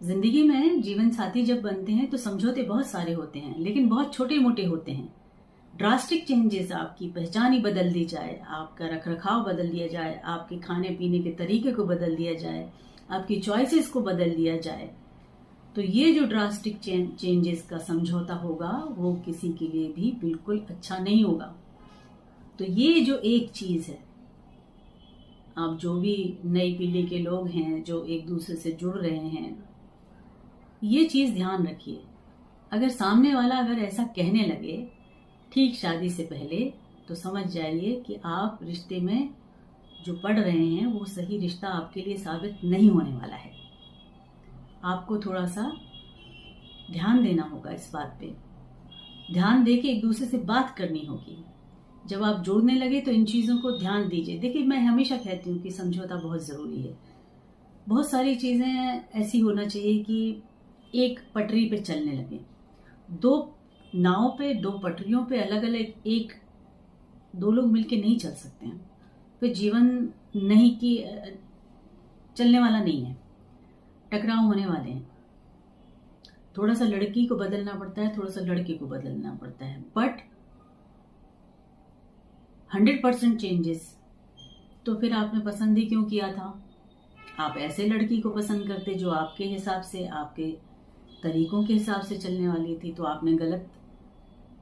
जिंदगी में जीवन साथी जब बनते हैं तो समझौते बहुत सारे होते हैं, लेकिन बहुत छोटे मोटे होते हैं। ड्रास्टिक चेंजेस, आपकी पहचान ही बदल दी जाए, आपका रखरखाव बदल दिया जाए, आपके खाने पीने के तरीके को बदल दिया जाए, आपकी चॉइसेस को बदल दिया जाए, तो ये जो ड्रास्टिक चेंजेस का समझौता होगा वो किसी के लिए भी बिल्कुल अच्छा नहीं होगा। तो ये जो एक चीज है, आप जो भी नई पीढ़ी के लोग हैं जो एक दूसरे से जुड़ रहे हैं, ये चीज ध्यान रखिए। अगर सामने वाला अगर ऐसा कहने लगे ठीक शादी से पहले, तो समझ जाइए कि आप रिश्ते में जो पढ़ रहे हैं वो सही रिश्ता आपके लिए साबित नहीं होने वाला है। आपको थोड़ा सा ध्यान देना होगा, इस बात पे ध्यान देके एक दूसरे से बात करनी होगी। जब आप जुड़ने लगे तो इन चीजों को ध्यान दीजिए। देखिए, मैं हमेशा कहती हूँ कि समझौता बहुत जरूरी है। बहुत सारी चीजें ऐसी होना चाहिए कि एक पटरी पे चलने लगे। दो नाव पे, दो पटरियों पे अलग अलग एक दो लोग मिलके नहीं चल सकते हैं। फिर जीवन नहीं कि चलने वाला नहीं है, टकराव होने वाले हैं। थोड़ा सा लड़की को बदलना पड़ता है, थोड़ा सा लड़के को बदलना पड़ता है, बट 100% चेंजेस तो फिर आपने पसंद ही क्यों किया था? आप ऐसे लड़की को पसंद करते जो आपके हिसाब से, आपके तरीकों के हिसाब से चलने वाली थी, तो आपने गलत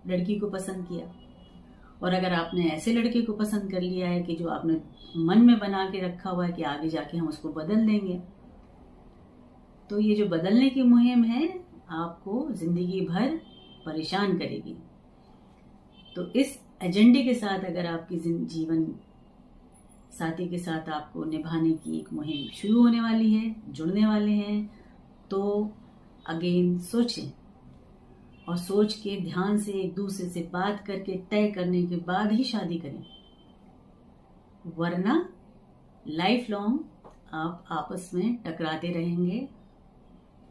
लड़की को पसंद किया। और अगर आपने ऐसे लड़के को पसंद कर लिया है कि जो आपने मन में बना के रखा हुआ है कि आगे जाके हम उसको बदल देंगे, तो ये जो बदलने की मुहिम है आपको जिंदगी भर परेशान करेगी। तो इस एजेंडे के साथ अगर आपकी जीवन साथी के साथ आपको निभाने की एक मुहिम शुरू होने वाली है, जुड़ने वाले हैं, तो अगेन सोचें और सोच के ध्यान से एक दूसरे से बात करके तय करने के बाद ही शादी करें, वरना लाइफ लॉन्ग आप आपस में टकराते रहेंगे।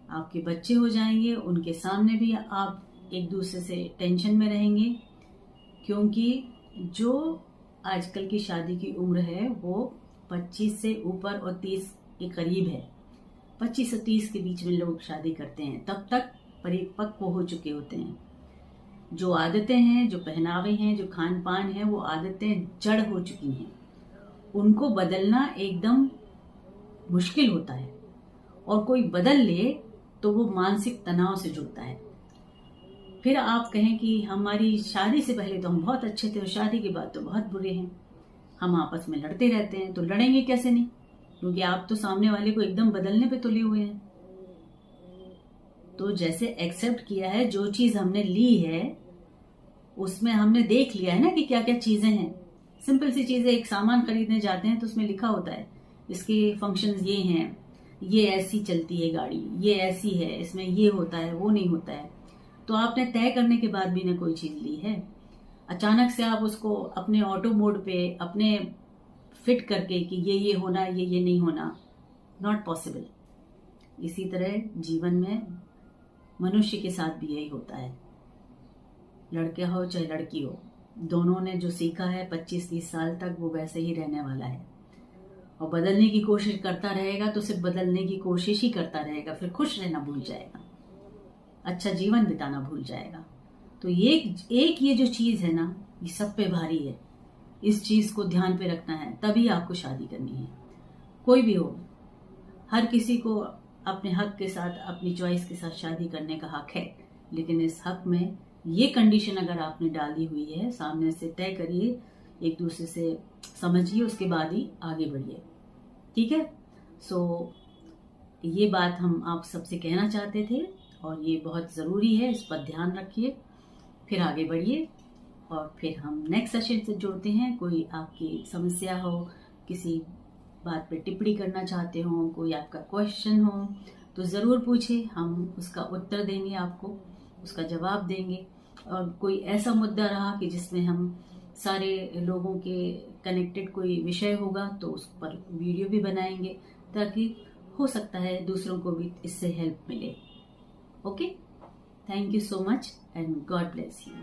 आपके बच्चे हो जाएंगे, उनके सामने भी आप एक दूसरे से टेंशन में रहेंगे, क्योंकि जो आजकल की शादी की उम्र है वो 25 से ऊपर और 30 के करीब है। 25 से 30 के बीच में लोग शादी करते हैं, तब तक परिपक्व हो चुके होते हैं। जो आदतें हैं, जो पहनावे हैं, जो खान पान है, वो आदतें जड़ हो चुकी हैं। उनको बदलना एकदम मुश्किल होता है, और कोई बदल ले तो वो मानसिक तनाव से जुड़ता है। फिर आप कहें कि हमारी शादी से पहले तो हम बहुत अच्छे थे और शादी के बाद तो बहुत बुरे हैं, हम आपस में लड़ते रहते हैं। तो लड़ेंगे कैसे नहीं, क्योंकि आप तो सामने वाले को एकदम बदलने पे तुले हुए हैं। तो जैसे एक्सेप्ट किया है, जो चीज हमने ली है उसमें हमने देख लिया है ना कि क्या क्या चीजें हैं। सिंपल सी चीजें, एक सामान खरीदने जाते हैं तो उसमें लिखा होता है इसके फंक्शंस ये हैं, ये ऐसी चलती है गाड़ी, ये ऐसी है, इसमें ये होता है, वो नहीं होता है। तो आपने तय करने के बाद भी ना कोई चीज ली है, अचानक से आप उसको अपने ऑटो मोड पे अपने फिट करके कि ये होना, ये नहीं होना, नॉट पॉसिबल। इसी तरह जीवन में मनुष्य के साथ भी यही होता है। लड़का हो चाहे लड़की हो, दोनों ने जो सीखा है 25-30 साल तक वो वैसे ही रहने वाला है। और बदलने की कोशिश करता रहेगा तो सिर्फ बदलने की कोशिश ही करता रहेगा, फिर खुश रहना भूल जाएगा, अच्छा जीवन बिताना भूल जाएगा। तो ये जो चीज है ना, ये सब पे भारी है। इस चीज को ध्यान पे रखना है, तभी आपको शादी करनी है। कोई भी हो, हर किसी को अपने हक के साथ, अपनी चॉइस के साथ शादी करने का हक है, लेकिन इस हक में ये कंडीशन अगर आपने डाली हुई है, सामने से तय करिए, एक दूसरे से समझिए, उसके बाद ही आगे बढ़िए। ठीक है? सो ये बात हम आप सबसे कहना चाहते थे, और ये बहुत ज़रूरी है, इस पर ध्यान रखिए, फिर आगे बढ़िए। और फिर हम नेक्स्ट सेशन से जुड़ते हैं। कोई आपकी समस्या हो, किसी बात पे टिप्पणी करना चाहते हो, कोई आपका क्वेश्चन हो, तो ज़रूर पूछिए, हम उसका उत्तर देंगे, आपको उसका जवाब देंगे। और कोई ऐसा मुद्दा रहा कि जिसमें हम सारे लोगों के कनेक्टेड कोई विषय होगा, तो उस पर वीडियो भी बनाएंगे, ताकि हो सकता है दूसरों को भी इससे हेल्प मिले। Okay? Thank you so much and God bless you.